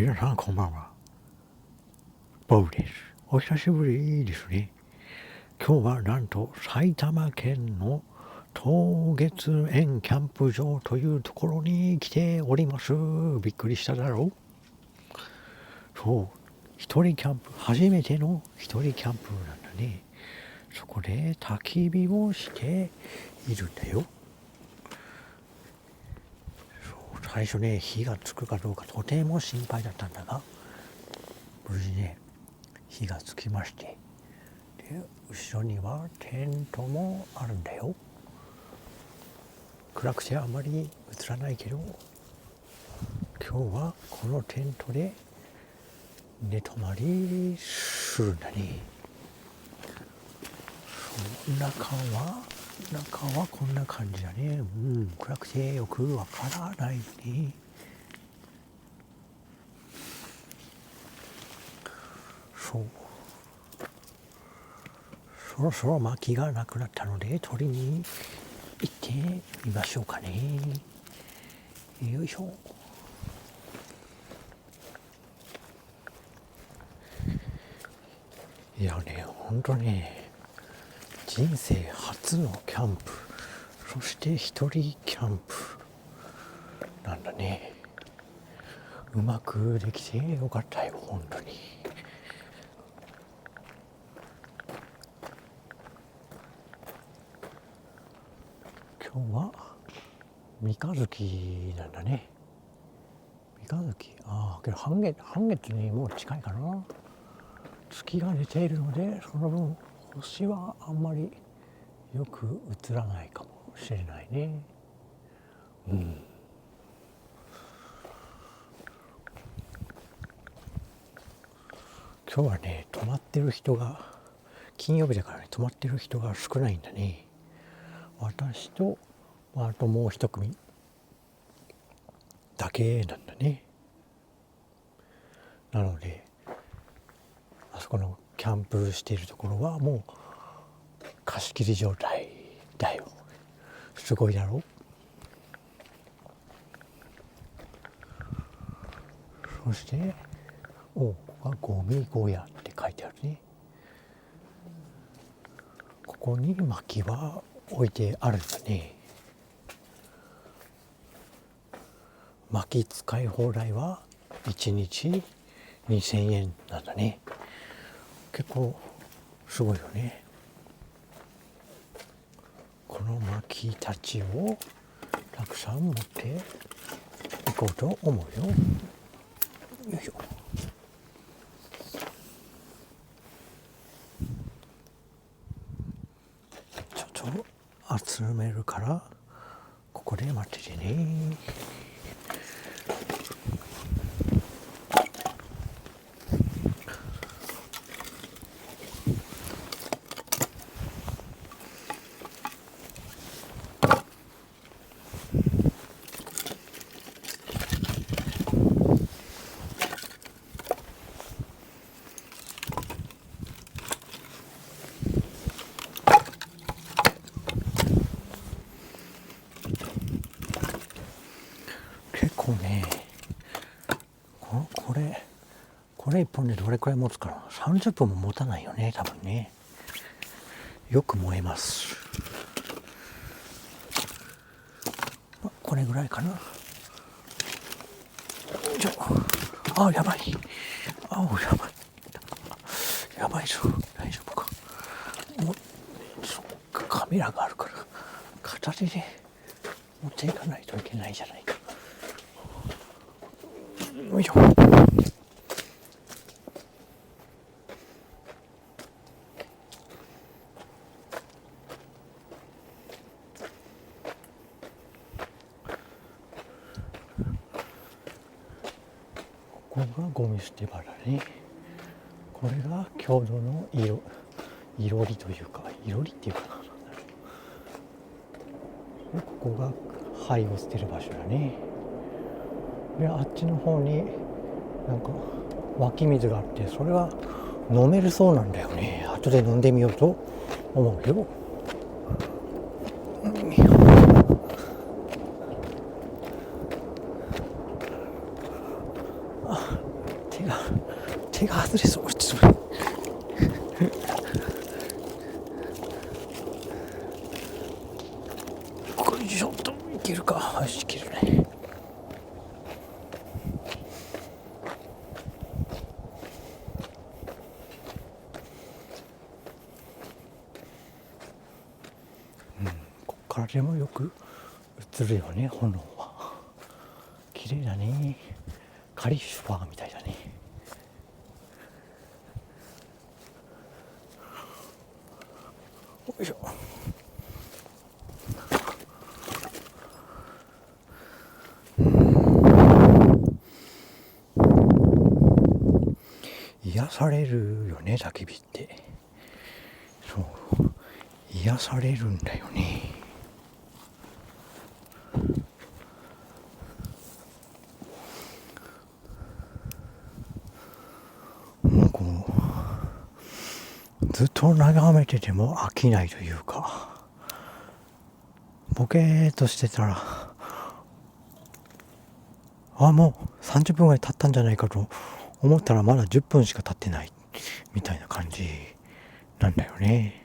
皆さんこんばんは。ボブです。お久しぶりですね。今日はなんと埼玉県の東月園キャンプ場というところに来ております。びっくりしただろう。そう、一人キャンプ、初めての一人キャンプなんだね。そこで焚き火をしているんだよ。最初ね、火がつくかどうかとても心配だったんだが、無事ね、火がつきまして、で後ろにはテントもあるんだよ。暗くてあまり映らないけど、今日はこのテントで寝泊まりするんだね。中はこんな感じだね。暗くてよくわからないね。そろそろ薪がなくなったので取りに行ってみましょうかね。よいしょ。いやね、ほんとね、人生初のキャンプ、そして一人キャンプなんだね。うまくできてよかったよ、本当に。今日は三日月なんだね。三日月、けど半月にもう近いかな。月が出ているので、その分星はあんまりよく映らないかもしれないね。今日はね、泊まってる人が、金曜日だからね、泊まってる人が少ないんだね。私と、あともう一組だけなんだね。なので、あそこのキャンプしているところはもう貸し切り状態だよ。すごいだろう。そして、ここがゴミ小屋って書いてあるね。ここに薪は置いてあるんだね。薪使い放題は1日2000円なんだね。結構すごいよね。この薪たちをたくさん持っていこうと思うよ。よいしょ。ちょっと集めるからここで待っててね。結構ね、これ一本でどれくらい持つかな。30分も持たないよね、多分ね。よく燃えます。これぐらいかな。やばい。やばいぞ。大丈夫か。そっか、カメラがあるから片手で持っていかないといけないじゃないか。よいしょ。ここがゴミ捨て場だね。これが郷土のいろりというか、いろりっていうかな。ここが灰を捨てる場所だね。で、あっちの方になんか湧き水があって、それは飲めるそうなんだよね。後で飲んでみようと思うよ。毛が外れそう。ちょっとこれちょっといけるか。よし、いけるね。こっからでもよく映るよね、炎は。綺麗だね。カリファーみたいだね。よいしょ。癒されるよね、焚き火って。そう、癒されるんだよね。もうこうずっと眺めてても飽きないというか、ボケーっとしてたら、もう30分ぐらい経ったんじゃないかと思ったら、まだ10分しか経ってないみたいな感じなんだよね。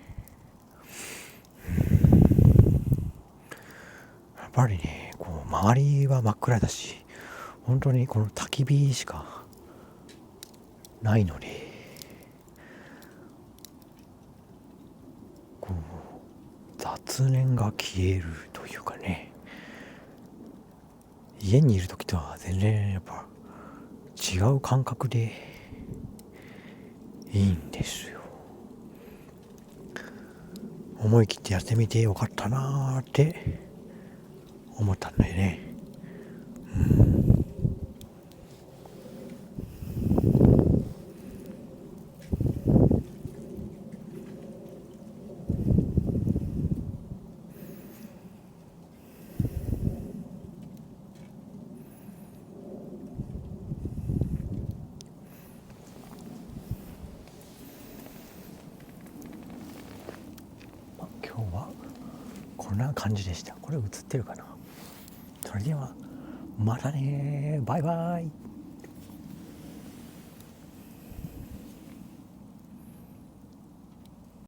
やっぱりね、こう周りは真っ暗だし、本当にこの焚き火しかないので、こう雑念が消えるというかね、家にいる時とは全然やっぱ違う感覚でいいんですよ。思い切ってやってみてよかったなーって思ったんだよね。今日はこんな感じでした。これ映ってるかな。それではまたね、バイバイ。